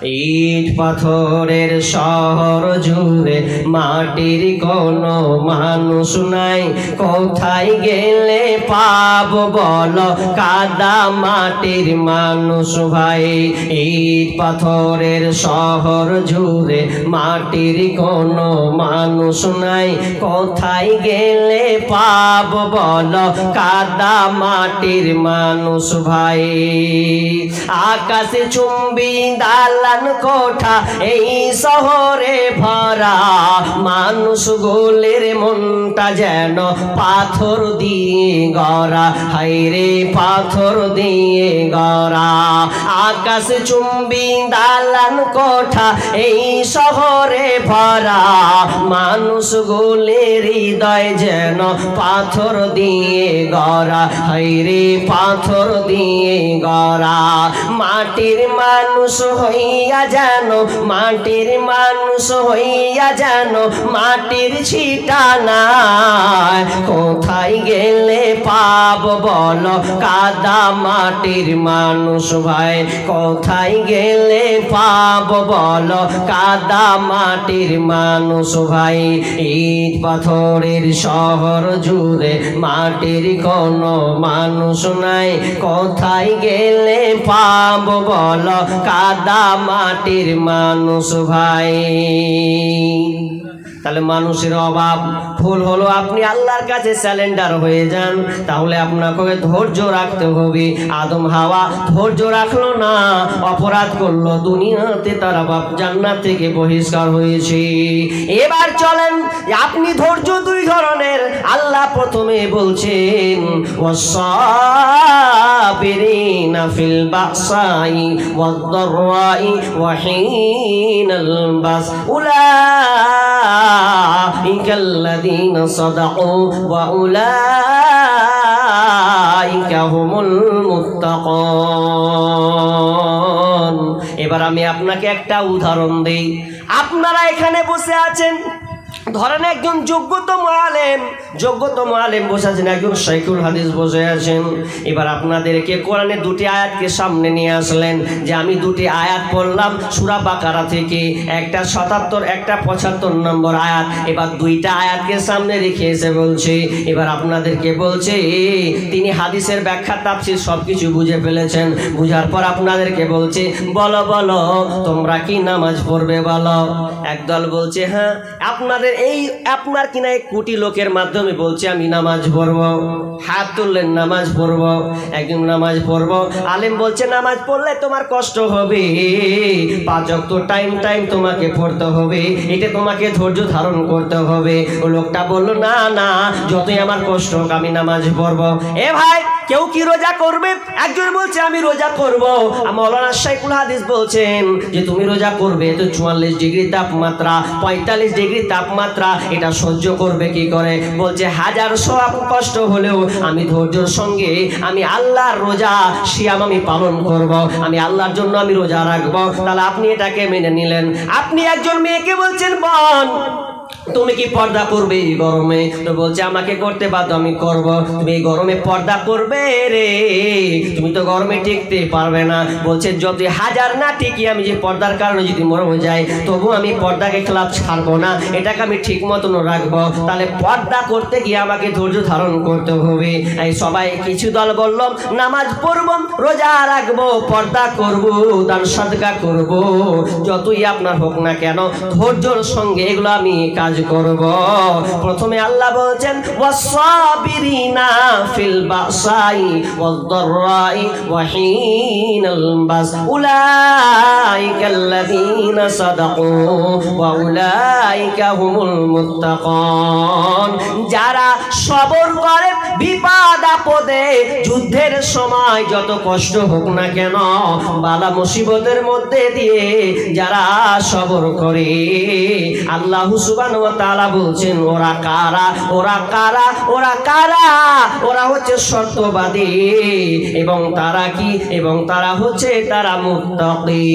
ইট পাথরের শহর জুড়ে মাটির কোনো মানুষ নাই, কোথায় গেলে পাবো বলো কাদা মাটির মানুষ ভাই। ইট পাথরের শহর জুড়ে মাটির কোনো মানুষ নাই, কোথায় গেলে পাবো বলো কাদা মাটির মানুষ ভাই। আকাশে চুম্বি দালান কোঠা এই শহরে ভরা, মানুষ গোলের মনটা যেন পাথর দিয়ে গড়া, হায়রে পাথর দিয়ে গড়া। আকাশ চুম্বি দালান কোঠা এই শহরে ভরা, মানুষ গোলের হৃদয় যেন পাথর দিয়ে গড়া, হায়রে পাথর দিয়ে গড়া। মাটির মানুষ হইয়া যেন, মাটির মানুষ হইয়া যেন মাটির ছিটা নাই, কোথায় গেলে পাবো বলো কাদা মাটির মানুষ ভাই। কোথায় গেলে পাবো বলো কাদা মাটির মানুষ ভাই। ইট পাথরের শহর জুড়ে মাটির কোনো মানুষ নাই, কোথায় গেলে পাবো বলো কাদা মাটির মানুষ ভাই। তাহলে মানুষের অভাব, ভুল হলো আপনি আল্লাহর কাছে স্যালেন্ডার হয়ে যান, তাহলে আপনাকে ধৈর্য রাখতে হবে। আদম হাওয়া ধৈর্য রাখলো না, অপরাধ করলো, দুনিয়াতে তারা বাপ জান্নাত থেকে বহিষ্কার হয়েছে। এবার চলেন আপনি ধৈর্য দুই ধরনের। আল্লাহ প্রথমে বলছেন ওয়াসসাবিরিনা ফিল বাসাই ওয়াদ-দাররাই ওয়া হিনাল বাস উলাইকাল্লাযীনা সাদাকু ওয়া উলাইকা হুমুল মুত্তাকুন। এবার আমি আপনাকে একটা উদাহরণ দেই। আপনারা এখানে বসে আছেন, ধরেন একজন যোগ্যতম আলেম বসে আছেন, একজন শাইখুল হাদিস বসে আছেন। এবার আপনাদেরকে কোরআনের দুটি আয়াতকে সামনে নিয়ে আসলেন যে আমি দুটি আয়াত পড়লাম সূরা বাকারা থেকে, একটা 77 একটা 75 নম্বর আয়াত। এবার দুইটা আয়াতকে সামনে রেখে এসে বলছে, এবার আপনাদেরকে বলছে তিনি হাদিসের ব্যাখ্যা তাফসীর সবকিছু বুঝে ফেলেছেন। বুঝার পর আপনাদেরকে বলছে বলো বলো তোমরা কি নামাজ পড়বে বলো। একদল বলছে হ্যাঁ। আপনার কিনা 1 কোটি লোকের মাধ্যমে বলছে আমি নামাজ পড়বো, হাত তুললেন নামাজ পড়বো, একজন নামাজ পড়বো। আলেম বলছে নামাজ পড়লে তোমার কষ্ট হবে, 5 ওয়াক্ত টাইম তোমাকে পড়তে হবে, এটা তোমাকে ধৈর্য ধারণ করতে হবে। ও লোকটা বললো না না, যতই আমার কষ্ট হোক আমি নামাজ পড়বো। এ ভাই কেউ কি রোজা করবে? একজন বলছে আমি রোজা করবো। মাওলানা শাইখুল হাদিস বলছেন যে তুমি রোজা করবে তো 44 ডিগ্রি তাপমাত্রা, 45 ডিগ্রি তাপমাত্রা, এটা সহ্য করবে কি করে? বলছে 1000 সওয়াব কষ্ট হলেও আমি ধৈর্যের সঙ্গে আমি আল্লাহর রোজা সিয়াম আমি পালন করব, আমি আল্লাহর জন্য আমি রোজা রাখবো। তাহলে আপনি এটাকে মেনে নিলেন। আপনি একজন মেয়েকে বলছেন বোন তুমি কি পর্দা করবে এই গরমে? তো বলছে আমাকে করতে বাধ্য, আমি করব। তুমি এই গরমে পর্দা করবে রে, তুমি তো গরমে টিকতে পারবে না। বলছে যদি 1000 না টিকি আমি যে পর্দার কারণে যদি মরে যাই তবু আমি পর্দাকে খেলাফ ছাড়বো না, এটাকে আমি ঠিক মতন রাখবো। তাহলে পর্দা করতে গিয়ে আমাকে ধৈর্য ধারণ করতে হবে। এই সবাই কিছু দল বলল নামাজ পড়বো, রোজা রাখবো, পর্দা করব, দান সাদকা করব, যতই আপনার হোক না কেন ধৈর্যের সঙ্গে এগুলো আমি কাজ করব। প্রথমে আল্লাহ বলছেন ওয়াসসাবিরিনা ফিল বাসাই ওয়াদ-দাররাই ওয়া হিনাল বাস উলাইকাল্লাযীনা সাদাকু ওয়া উলাইকা হুমুল মুত্তাকুন। যারা সবর করে বিপদ আপদে, যুদ্ধের সময় যত কষ্ট হোক না কেন, বালা মুসিবতের মধ্যে দিয়ে যারা সবর করে, আল্লাহ সুবহানাহু ওয়া তাআলা বলছেন ওরা কারা, ওরা কারা, ওরা কারা? ওরা হচ্ছে সত্যবাদী এবং তারা কি, এবং তারা হচ্ছে তারা মুত্তাকি।